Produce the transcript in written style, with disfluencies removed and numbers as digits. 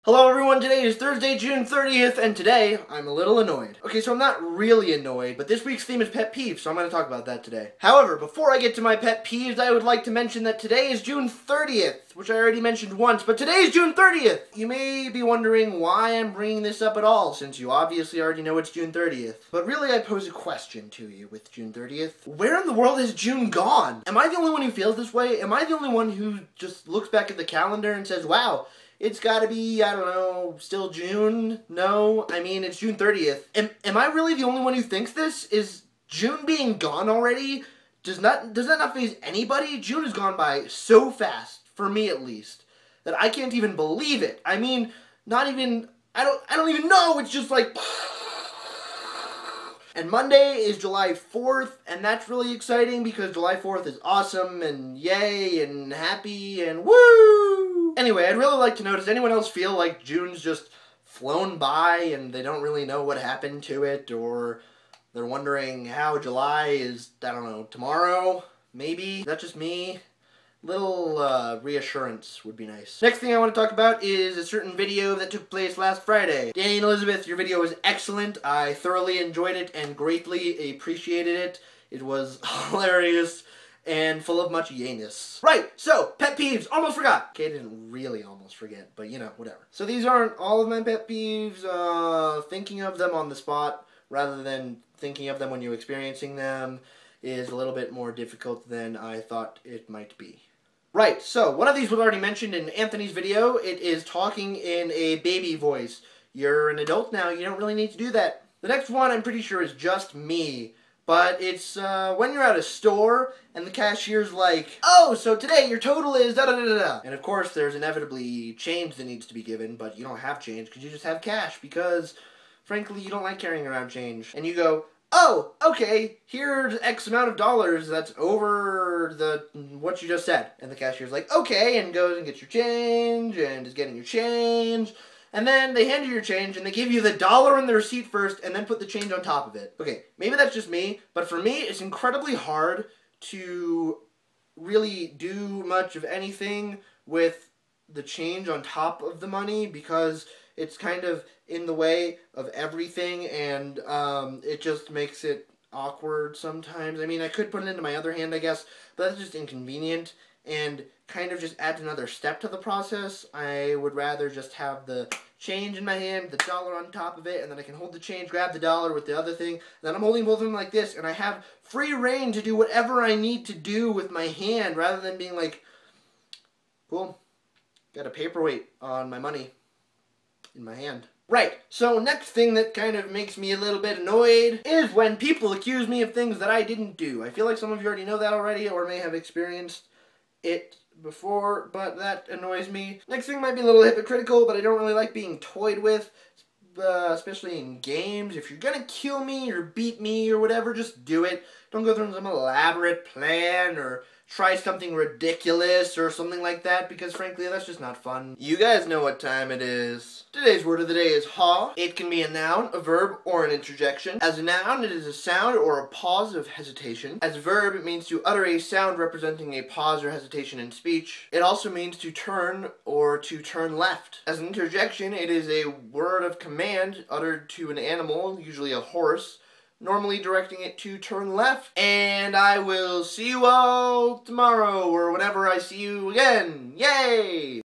Hello everyone, today is Thursday, June 30th, and today I'm a little annoyed. Okay, so I'm not really annoyed, but this week's theme is pet peeves, so I'm going to talk about that today. However, before I get to my pet peeves, I would like to mention that today is June 30th, which I already mentioned once, but today is June 30th! You may be wondering why I'm bringing this up at all, since you obviously already know it's June 30th. But really, I pose a question to you with June 30th. Where in the world is June gone? Am I the only one who feels this way? Am I the only one who just looks back at the calendar and says, wow, it's gotta be, I don't know, still June? No, I mean, it's June 30th. Am I really the only one who thinks this? Is June being gone already? Does that not faze anybody? June has gone by so fast, for me at least, that I can't even believe it. I mean, not even, I don't even know, it's just like... And Monday is July 4th, and that's really exciting because July 4th is awesome, and yay, and happy, and woo! Anyway, I'd really like to know, does anyone else feel like June's just flown by and they don't really know what happened to it, or they're wondering how July is, I don't know, tomorrow? Maybe? Is that just me? Little reassurance would be nice. Next thing I want to talk about is a certain video that took place last Friday. Danny and Elizabeth, your video was excellent. I thoroughly enjoyed it and greatly appreciated it. It was hilarious and full of much yayness. Right, so, pet peeves, almost forgot. Okay, I didn't really almost forget, but you know, whatever. So these aren't all of my pet peeves, thinking of them on the spot rather than thinking of them when you're experiencing them is a little bit more difficult than I thought it might be. Right, so one of these was already mentioned in Anthony's video. It is talking in a baby voice. You're an adult now, you don't really need to do that. The next one I'm pretty sure is just me, but it's when you're at a store and the cashier's like, oh, so today your total is da-da-da-da-da. And of course there's inevitably change that needs to be given, but you don't have change because you just have cash because, frankly, you don't like carrying around change. And you go, oh, okay, here's X amount of dollars that's over what you just said. And the cashier's like, okay, and goes and gets your change, and is getting your change. And then they hand you your change, and they give you the dollar in the receipt first, and then put the change on top of it. Okay, maybe that's just me, but for me, it's incredibly hard to really do much of anything with the change on top of the money, because it's kind of in the way of everything, and it just makes it awkward sometimes. I mean, I could put it into my other hand, I guess, but that's just inconvenient, and kind of just adds another step to the process. I would rather just have the change in my hand, the dollar on top of it, and then I can hold the change, grab the dollar with the other thing, and then I'm holding both of them like this, and I have free reign to do whatever I need to do with my hand, rather than being like, cool, got a paperweight on my money in my hand. Right, so next thing that kind of makes me a little bit annoyed is when people accuse me of things that I didn't do. I feel like some of you already know that already or may have experienced it before, but that annoys me. Next thing might be a little hypocritical, but I don't really like being toyed with, especially in games. If you're gonna kill me or beat me or whatever, just do it. Don't go through some elaborate plan or try something ridiculous or something like that, because frankly, that's just not fun. You guys know what time it is. Today's word of the day is ha. It can be a noun, a verb, or an interjection. As a noun, it is a sound or a pause of hesitation. As a verb, it means to utter a sound representing a pause or hesitation in speech. It also means to turn or to turn left. As an interjection, it is a word of command uttered to an animal, usually a horse, normally directing it to turn left. And I will see you all tomorrow or whenever I see you again. Yay!